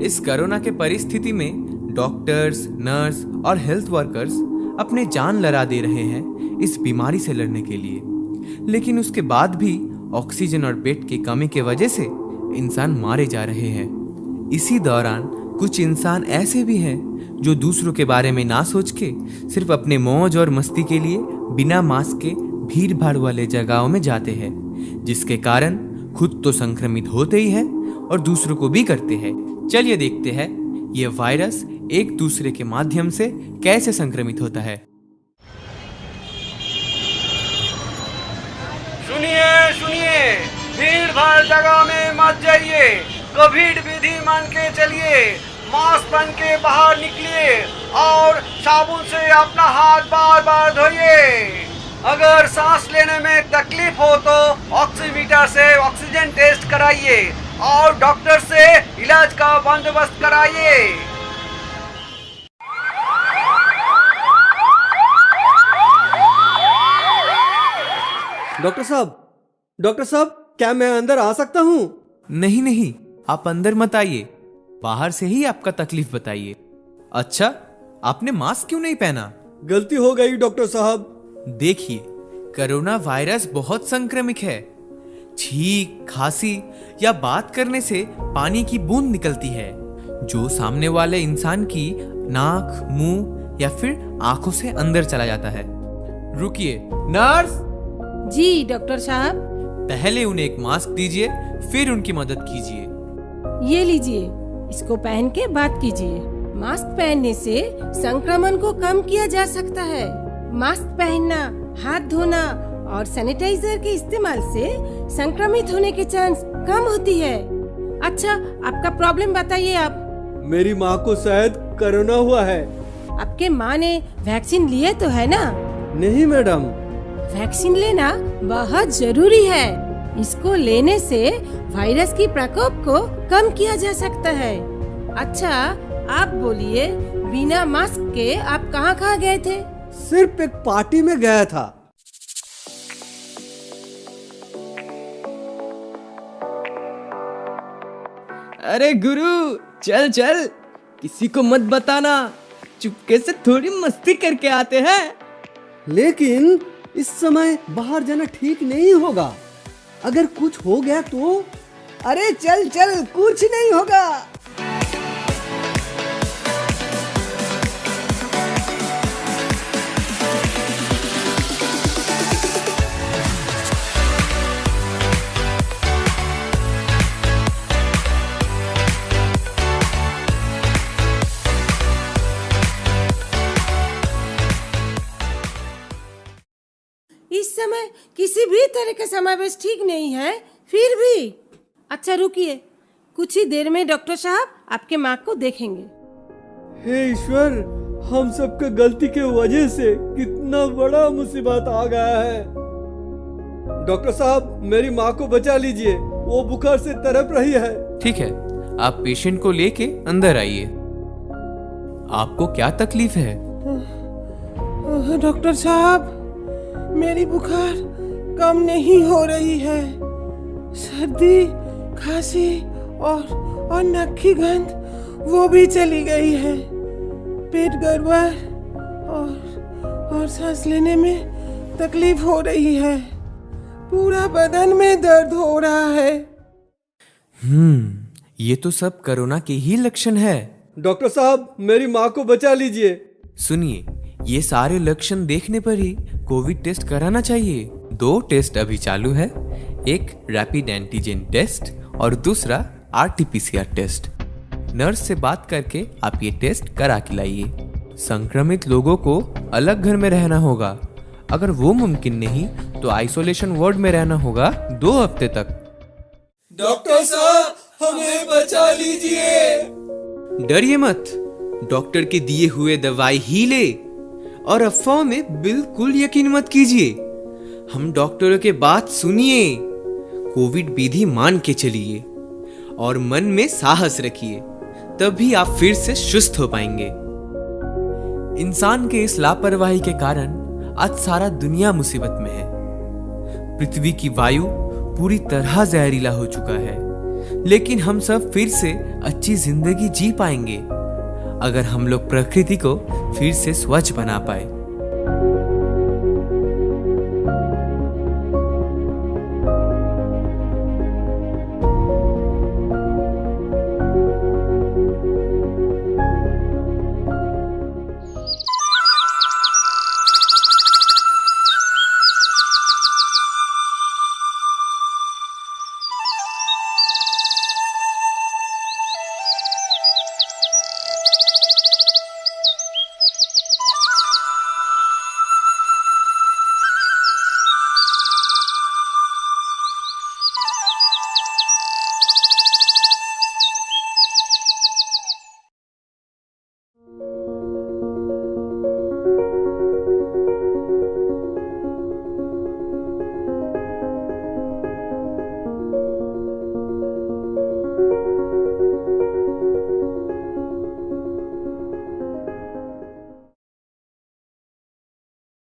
इस कोरोना के परिस्थिति में डॉक्टर्स, नर्स और हेल्थ वर्कर्स अपने जान लड़ा दे रहे हैं इस बीमारी से लड़ने के लिए। लेकिन उसके बाद भी ऑक्सीजन और बेड की कमी की वजह से इंसान मारे जा रहे हैं। इसी दौरान कुछ इंसान ऐसे भी हैं जो दूसरों के बारे में ना सोच के सिर्फ अपने मौज और मस्ती के लिए बिना मास्क के भीड़ भाड़ वाले जगहों में जाते हैं, जिसके कारण खुद तो संक्रमित होते ही हैं और दूसरों को भी करते हैं। चलिए देखते हैं ये वायरस एक दूसरे के माध्यम से कैसे संक्रमित होता है। सुनिए सुनिए, भीड़ भाड़ जगह में मत जाइए, कोविड विधि मान के चलिए, मास्क पहन के बाहर निकलिए और साबुन से अपना हाथ बार बार धोइए। अगर सांस लेने में तकलीफ हो तो ऑक्सीमीटर से ऑक्सीजन टेस्ट कराइए और डॉक्टर से इलाज का बंदोबस्त कराइए। डॉक्टर साहब, क्या मैं अंदर आ सकता हूँ? नहीं नहीं, आप अंदर मत आइए, बाहर से ही आपका तकलीफ बताइए। अच्छा, आपने मास्क क्यों नहीं पहना? गलती हो गई डॉक्टर साहब। देखिए, कोरोना वायरस बहुत संक्रमित है। छींक, खांसी या बात करने से पानी की बूंद निकलती है जो सामने वाले इंसान की नाक, मुंह या फिर आंखों से अंदर चला जाता है। रुकिए, नर्स। जी डॉक्टर साहब। पहले उन्हें एक मास्क दीजिए, फिर उनकी मदद कीजिए। ये लीजिए, इसको पहन के बात कीजिए। मास्क पहनने से संक्रमण को कम किया जा सकता है। मास्क पहनना, हाथ धोना और सैनिटाइजर के इस्तेमाल से संक्रमित होने के चांस कम होती है। अच्छा, आपका प्रॉब्लम बताइए आप। मेरी माँ को शायद कोरोना हुआ है। आपके माँ ने वैक्सीन लिए तो है ना? नहीं मैडम। वैक्सीन लेना बहुत जरूरी है। इसको लेने से वायरस की प्रकोप को कम किया जा सकता है। अच्छा, आप बोलिए, बिना मास्क के आप कहाँ गए थे? सिर्फ एक पार्टी में गया था। अरे गुरु, चल चल, किसी को मत बताना, चुपके से थोड़ी मस्ती करके आते हैं। लेकिन इस समय बाहर जाना ठीक नहीं होगा, अगर कुछ हो गया तो। अरे चल चल, कुछ नहीं होगा। इस समय किसी भी तरह का समावेश ठीक नहीं है, फिर भी। अच्छा रुकिए, कुछ ही देर में डॉक्टर साहब आपके माँ को देखेंगे। हे ईश्वर, हम सबके गलती के वजह से कितना बड़ा मुसीबत आ गया है। डॉक्टर साहब, मेरी माँ को बचा लीजिए, वो बुखार से तड़प रही है। ठीक है, आप पेशेंट को लेके अंदर आइए। आपको क्या तकलीफ है? डॉक्टर साहब, मेरी बुखार कम नहीं हो रही है। सर्दी, खांसी और नाक की गंध वो भी चली गई है। पेट गड़बड़ और सांस लेने में तकलीफ हो रही है। पूरा बदन में दर्द हो रहा है। ये तो सब कोरोना के ही लक्षण है। डॉक्टर साहब, मेरी माँ को बचा लीजिए। सुनिए, ये सारे लक्षण देखने पर ही कोविड टेस्ट कराना चाहिए। 2 टेस्ट अभी चालू है, एक रैपिड एंटीजन टेस्ट और दूसरा RT-PCR टेस्ट। नर्स से बात करके आप ये टेस्ट करा के लाइए। संक्रमित लोगों को अलग घर में रहना होगा। अगर वो मुमकिन नहीं तो आइसोलेशन वार्ड में रहना होगा 2 हफ्ते तक। डॉक्टर साहब, हमें बचा लीजिए। डरिए मत, डॉक्टर के दिए हुए दवाई ही ले और अफवाहों में बिल्कुल यकीन मत कीजिए। हम डॉक्टरों के बात सुनिए, कोविड विधि मान के चलिए और मन में साहस रखिए, तभी आप फिर से सुस्त हो पाएंगे। इंसान के इस लापरवाही के कारण आज सारा दुनिया मुसीबत में है। पृथ्वी की वायु पूरी तरह जहरीला हो चुका है, लेकिन हम सब फिर से अच्छी जिंदगी जी पाएंगे अगर हम लोग प्रकृति को फिर से स्वच्छ बना पाए।